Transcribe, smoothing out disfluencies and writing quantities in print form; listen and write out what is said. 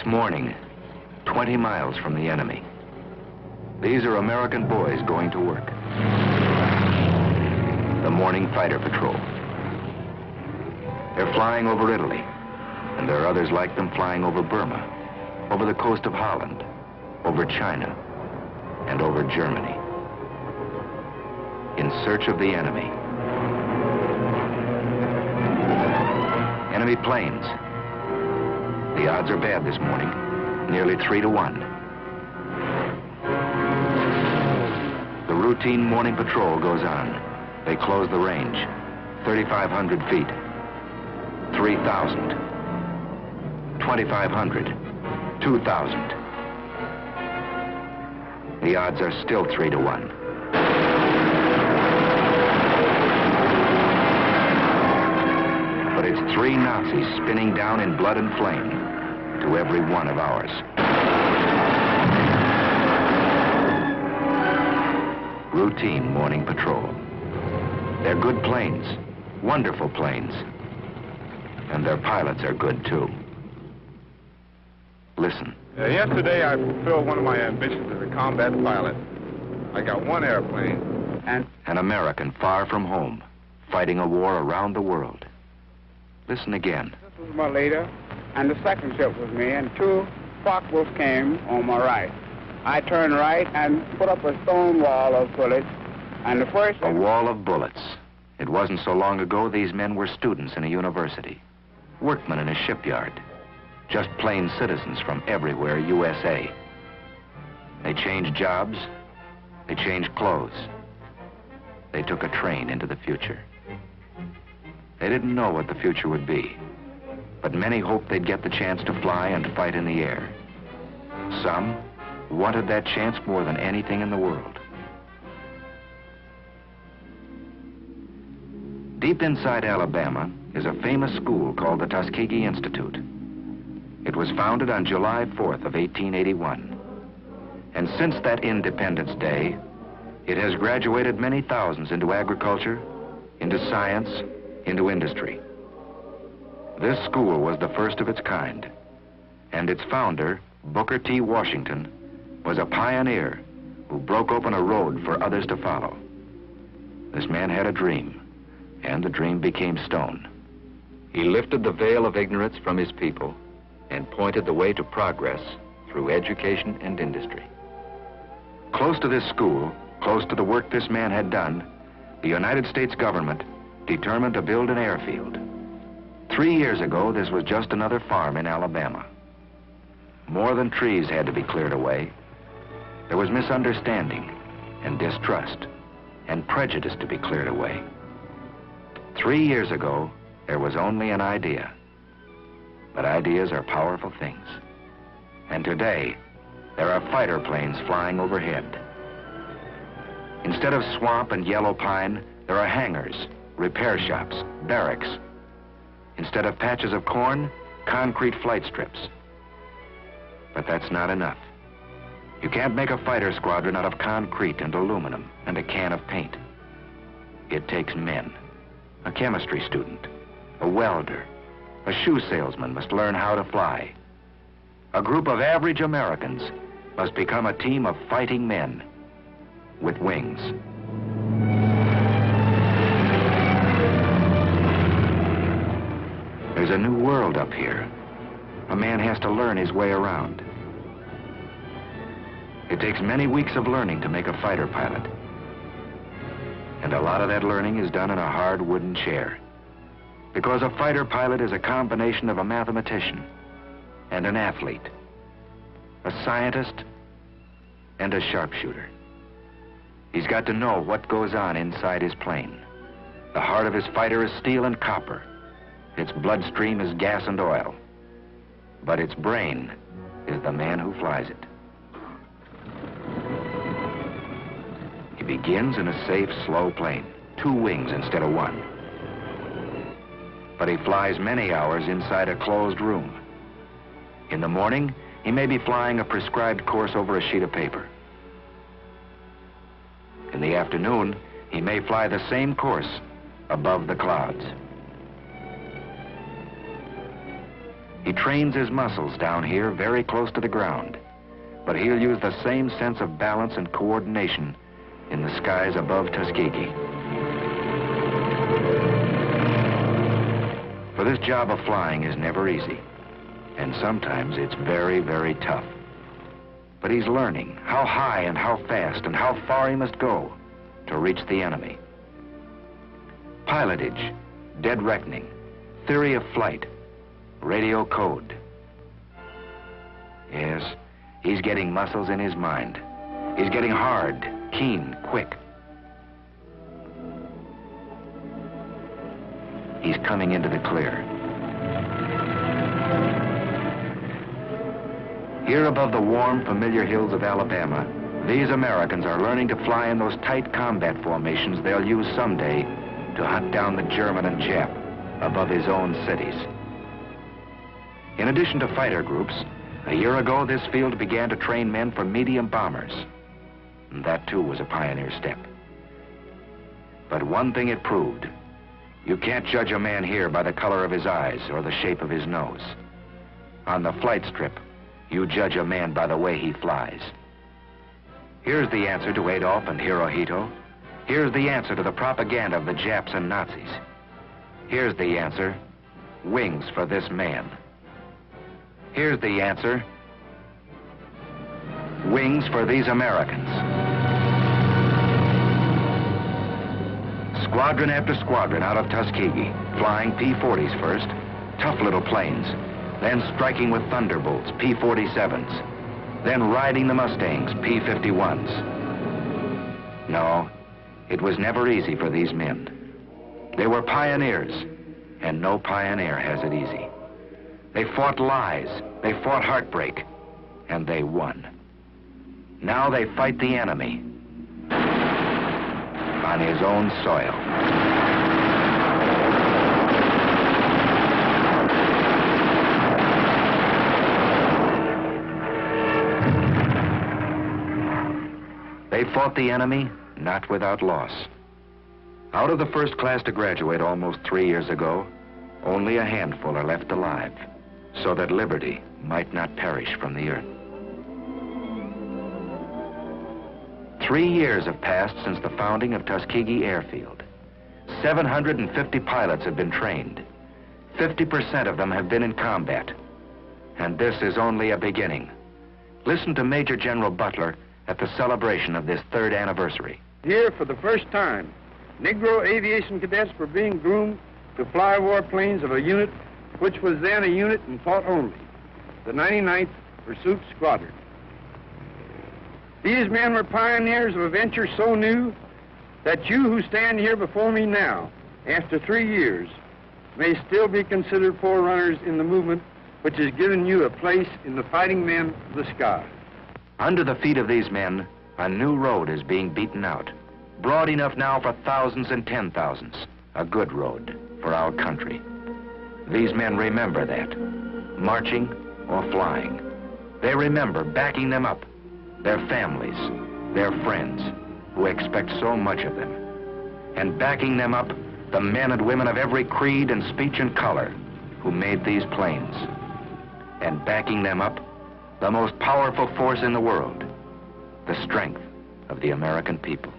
It's morning, 20 miles from the enemy. These are American boys going to work. The morning fighter patrol. They're flying over Italy, and there are others like them flying over Burma, over the coast of Holland, over China, and over Germany. In search of the enemy. Enemy planes. The odds are bad this morning, nearly 3 to 1. The routine morning patrol goes on. They close the range, 3,500 feet, 3,000, 2,500, 2,000. The odds are still 3 to 1. But it's 3 Nazis spinning down in blood and flame to every one of ours. Routine morning patrol. They're good planes, wonderful planes. And their pilots are good too. Listen. Yesterday I fulfilled one of my ambitions as a combat pilot. I got 1 airplane and... An American far from home, fighting a war around the world. Listen again. This was my leader, and the second ship was me, and 2 Focke-Wulfs came on my right. I turned right and put up a stone wall of bullets, and the first... A wall of bullets. It wasn't so long ago these men were students in a university, workmen in a shipyard, just plain citizens from everywhere USA. They changed jobs, they changed clothes. They took a train into the future. They didn't know what the future would be, but many hoped they'd get the chance to fly and fight in the air. Some wanted that chance more than anything in the world. Deep inside Alabama is a famous school called the Tuskegee Institute. It was founded on July 4th of 1881. And since that Independence Day, it has graduated many thousands into agriculture, into science, into industry. This school was the first of its kind, and its founder, Booker T. Washington, was a pioneer who broke open a road for others to follow. This man had a dream, and the dream became stone. He lifted the veil of ignorance from his people and pointed the way to progress through education and industry. Close to this school, close to the work this man had done, the United States government determined to build an airfield. 3 years ago, this was just another farm in Alabama. More than trees had to be cleared away. There was misunderstanding and distrust and prejudice to be cleared away. 3 years ago, there was only an idea. But ideas are powerful things. And today, there are fighter planes flying overhead. Instead of swamp and yellow pine, there are hangars, repair shops, barracks. Instead of patches of corn, concrete flight strips. But that's not enough. You can't make a fighter squadron out of concrete and aluminum and a can of paint. It takes men. A chemistry student, a welder, a shoe salesman must learn how to fly. A group of average Americans must become a team of fighting men with wings. There's a new world up here. A man has to learn his way around. It takes many weeks of learning to make a fighter pilot. And a lot of that learning is done in a hard wooden chair. Because a fighter pilot is a combination of a mathematician and an athlete, a scientist and a sharpshooter. He's got to know what goes on inside his plane. The heart of his fighter is steel and copper. Its bloodstream is gas and oil. But its brain is the man who flies it. He begins in a safe, slow plane, 2 wings instead of 1. But he flies many hours inside a closed room. In the morning, he may be flying a prescribed course over a sheet of paper. In the afternoon, he may fly the same course above the clouds. He trains his muscles down here very close to the ground, but he'll use the same sense of balance and coordination in the skies above Tuskegee. For this job of flying is never easy, and sometimes it's very, very tough. But he's learning how high and how fast and how far he must go to reach the enemy. Pilotage, dead reckoning, theory of flight, radio code. Yes, he's getting muscles in his mind. He's getting hard, keen, quick. He's coming into the clear. Here above the warm, familiar hills of Alabama, these Americans are learning to fly in those tight combat formations they'll use someday to hunt down the German and Jap above his own cities. In addition to fighter groups, a year ago this field began to train men for medium bombers. And that too was a pioneer step. But one thing it proved: you can't judge a man here by the color of his eyes or the shape of his nose. On the flight strip, you judge a man by the way he flies. Here's the answer to Adolf and Hirohito. Here's the answer to the propaganda of the Japs and Nazis. Here's the answer: wings for this man. Here's the answer: wings for these Americans. Squadron after squadron out of Tuskegee, flying P-40s first, tough little planes, then striking with Thunderbolts, P-47s, then riding the Mustangs, P-51s. No, it was never easy for these men. They were pioneers, and no pioneer has it easy. They fought lies, they fought heartbreak, and they won. Now they fight the enemy on his own soil. They fought the enemy, not without loss. Out of the first class to graduate almost 3 years ago, only a handful are left alive, so that liberty might not perish from the earth. 3 years have passed since the founding of Tuskegee Airfield. 750 pilots have been trained. 50% of them have been in combat. And this is only a beginning. Listen to Major General Butler at the celebration of this 3rd anniversary. Here, for the first time, Negro aviation cadets were being groomed to fly warplanes of a unit which was then a unit in thought only, the 99th Pursuit Squadron. These men were pioneers of a venture so new that you who stand here before me now, after 3 years, may still be considered forerunners in the movement which has given you a place in the fighting men of the sky. Under the feet of these men, a new road is being beaten out. Broad enough now for thousands and 10,000s. A good road for our country. These men remember that, marching or flying. They remember backing them up, their families, their friends, who expect so much of them. And backing them up, the men and women of every creed and speech and color who made these planes. And backing them up, the most powerful force in the world, the strength of the American people.